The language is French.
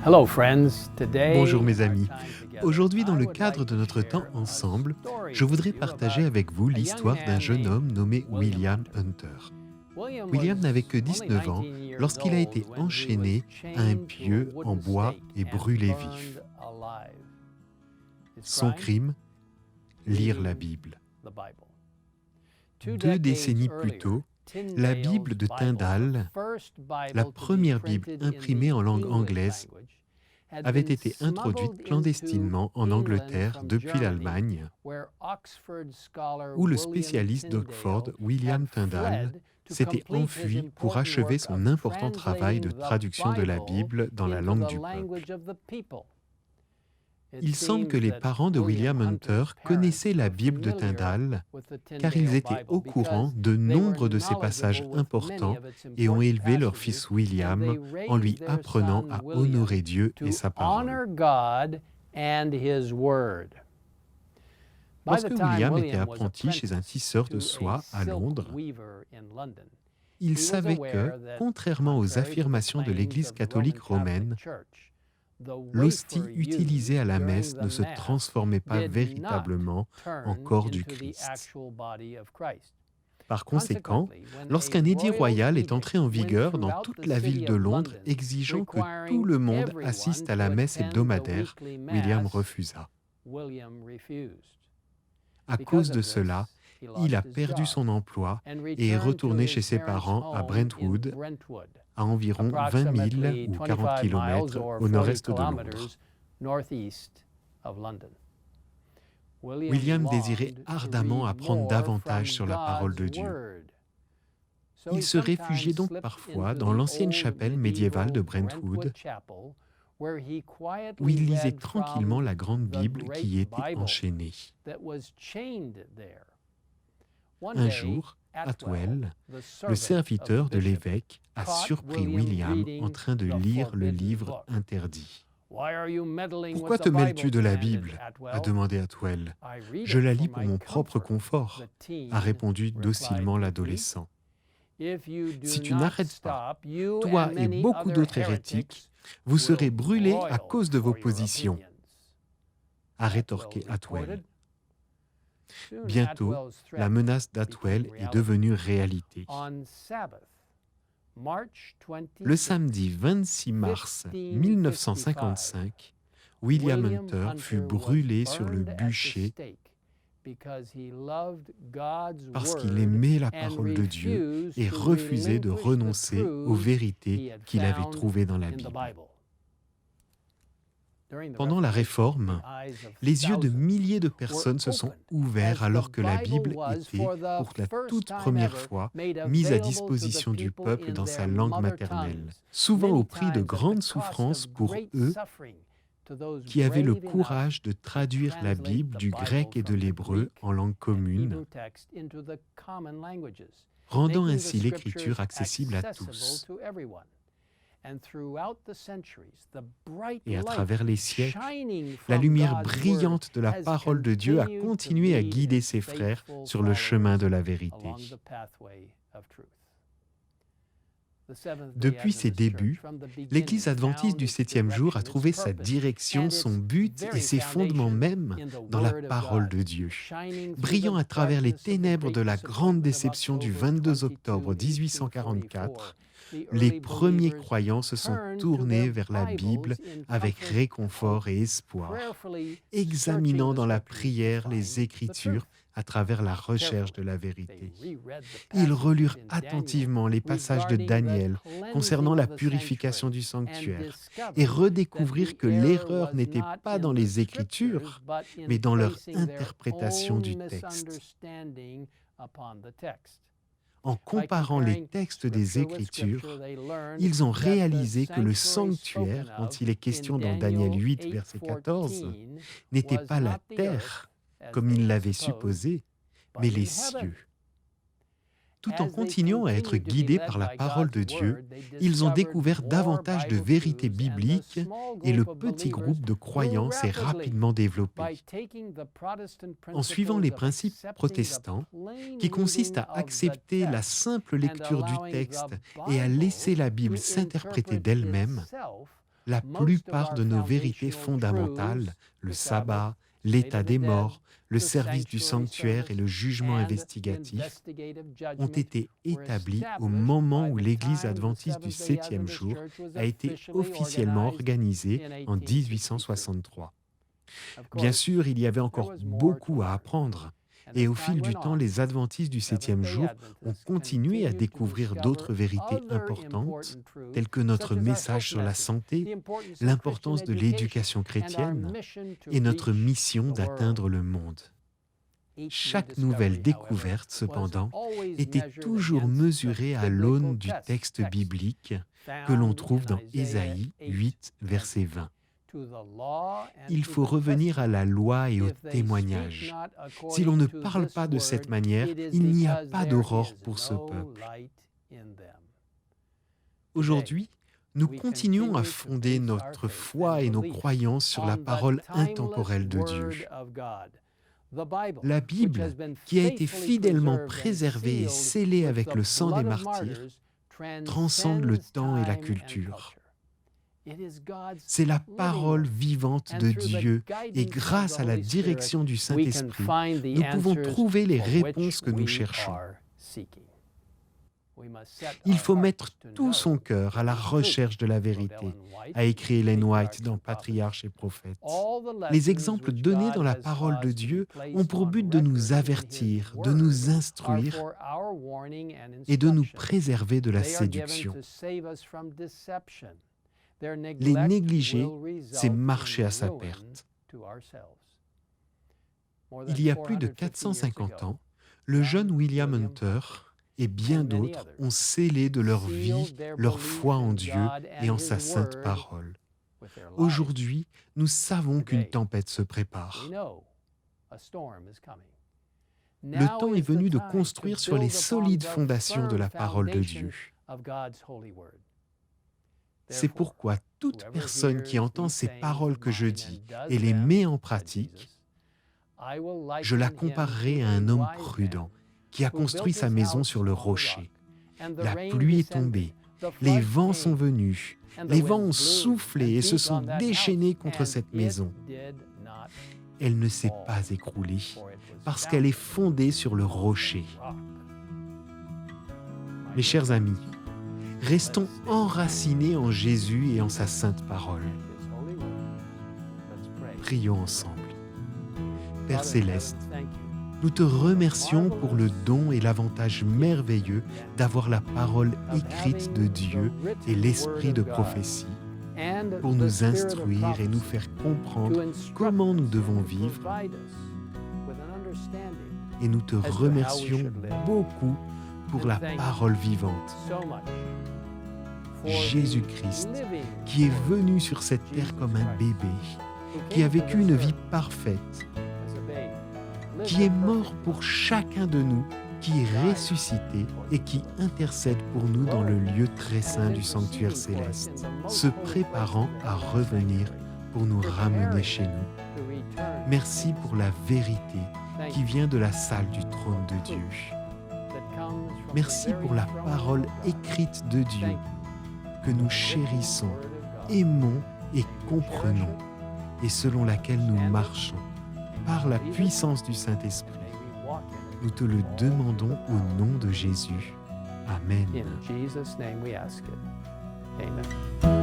Bonjour mes amis. Aujourd'hui, dans le cadre de notre temps ensemble, je voudrais partager avec vous l'histoire d'un jeune homme nommé William Hunter. William n'avait que 19 ans lorsqu'il a été enchaîné à un pieu en bois et brûlé vif. Son crime, lire la Bible. 2 décennies plus tôt, la Bible de Tyndale, la première Bible imprimée en langue anglaise, avait été introduite clandestinement en Angleterre depuis l'Allemagne, où le spécialiste d'Oxford, William Tyndale, s'était enfui pour achever son important travail de traduction de la Bible dans la langue du peuple. Il semble que les parents de William Hunter connaissaient la Bible de Tyndale car ils étaient au courant de nombre de ses passages importants et ont élevé leur fils William en lui apprenant à honorer Dieu et sa parole. Lorsque William était apprenti chez un tisseur de soie à Londres, il savait que, contrairement aux affirmations de l'Église catholique romaine, l'hostie utilisée à la messe ne se transformait pas véritablement en corps du Christ. Par conséquent, lorsqu'un édit royal est entré en vigueur dans toute la ville de Londres exigeant que tout le monde assiste à la messe hebdomadaire, William refusa. À cause de cela, il a perdu son emploi et est retourné chez ses parents à Brentwood, à environ 20 000 ou 40 km au nord-est de Londres. William désirait ardemment apprendre davantage sur la parole de Dieu. Il se réfugiait donc parfois dans l'ancienne chapelle médiévale de Brentwood, où il lisait tranquillement la grande Bible qui y était enchaînée. Un jour, Atwell, le serviteur de l'évêque, a surpris William en train de lire le livre interdit. « Pourquoi te mêles-tu de la Bible » a demandé Atwell. « Je la lis pour mon propre confort » a répondu docilement l'adolescent. « Si tu n'arrêtes pas, toi et beaucoup d'autres hérétiques, vous serez brûlés à cause de vos positions » a rétorqué Atwell. Bientôt, la menace d'Atwell est devenue réalité. Le samedi 26 mars 1955, William Hunter fut brûlé sur le bûcher parce qu'il aimait la parole de Dieu et refusait de renoncer aux vérités qu'il avait trouvées dans la Bible. Pendant la Réforme, les yeux de milliers de personnes se sont ouverts alors que la Bible était, pour la toute première fois, mise à disposition du peuple dans sa langue maternelle, souvent au prix de grandes souffrances pour eux qui avaient le courage de traduire la Bible du grec et de l'hébreu en langue commune, rendant ainsi l'écriture accessible à tous. Et à travers les siècles, la lumière brillante de la parole de Dieu a continué à guider ses frères sur le chemin de la vérité. Depuis ses débuts, l'Église adventiste du 7e jour a trouvé sa direction, son but et ses fondements même dans la parole de Dieu. Brillant à travers les ténèbres de la grande déception du 22 octobre 1844, les premiers croyants se sont tournés vers la Bible avec réconfort et espoir, examinant dans la prière les Écritures à travers la recherche de la vérité. Ils relurent attentivement les passages de Daniel concernant la purification du sanctuaire et redécouvrirent que l'erreur n'était pas dans les Écritures, mais dans leur interprétation du texte. En comparant les textes des Écritures, ils ont réalisé que le sanctuaire, dont il est question dans Daniel 8, verset 14, n'était pas la terre, comme ils l'avaient supposé, mais les cieux. Tout en continuant à être guidés par la parole de Dieu, ils ont découvert davantage de vérités bibliques et le petit groupe de croyants s'est rapidement développé. En suivant les principes protestants, qui consistent à accepter la simple lecture du texte et à laisser la Bible s'interpréter d'elle-même, La plupart de nos vérités fondamentales, le sabbat, l'état des morts, le service du sanctuaire et le jugement investigatif, ont été établis au moment où l'Église adventiste du 7e jour a été officiellement organisée en 1863. Bien sûr, il y avait encore beaucoup à apprendre. Et au fil du temps, les adventistes du 7e jour ont continué à découvrir d'autres vérités importantes, telles que notre message sur la santé, l'importance de l'éducation chrétienne et notre mission d'atteindre le monde. Chaque nouvelle découverte, cependant, était toujours mesurée à l'aune du texte biblique que l'on trouve dans Ésaïe 8, verset 20. Il faut revenir à la loi et au témoignage. Si l'on ne parle pas de cette manière, il n'y a pas d'aurore pour ce peuple. Aujourd'hui, nous continuons à fonder notre foi et nos croyances sur la parole intemporelle de Dieu. La Bible, qui a été fidèlement préservée et scellée avec le sang des martyrs, transcende le temps et la culture. C'est la parole vivante de Dieu et grâce à la direction du Saint-Esprit, nous pouvons trouver les réponses que nous cherchons. Il faut mettre tout son cœur à la recherche de la vérité, a écrit Ellen White dans Patriarches et Prophètes. Les exemples donnés dans la parole de Dieu ont pour but de nous avertir, de nous instruire et de nous préserver de la séduction. Les négliger, c'est marcher à sa perte. Il y a plus de 450 ans, le jeune William Hunter et bien d'autres ont scellé de leur vie leur foi en Dieu et en sa sainte parole. Aujourd'hui, nous savons qu'une tempête se prépare. Le temps est venu de construire sur les solides fondations de la parole de Dieu. C'est pourquoi toute personne qui entend ces paroles que je dis et les met en pratique, je la comparerai à un homme prudent qui a construit sa maison sur le rocher. La pluie est tombée, les vents sont venus, les vents ont soufflé et se sont déchaînés contre cette maison. Elle ne s'est pas écroulée parce qu'elle est fondée sur le rocher. Mes chers amis, restons enracinés en Jésus et en sa sainte parole. Prions ensemble. Père Céleste, nous te remercions pour le don et l'avantage merveilleux d'avoir la parole écrite de Dieu et l'esprit de prophétie pour nous instruire et nous faire comprendre comment nous devons vivre. Et nous te remercions beaucoup pour la parole vivante. Jésus-Christ, qui est venu sur cette terre comme un bébé, qui a vécu une vie parfaite, qui est mort pour chacun de nous, qui est ressuscité et qui intercède pour nous dans le lieu très saint du sanctuaire céleste, se préparant à revenir pour nous ramener chez nous. Merci pour la vérité qui vient de la salle du trône de Dieu. Merci pour la parole écrite de Dieu que nous chérissons, aimons et comprenons et selon laquelle nous marchons par la puissance du Saint-Esprit. Nous te le demandons au nom de Jésus. Amen. In Jesus' name we ask it. Amen.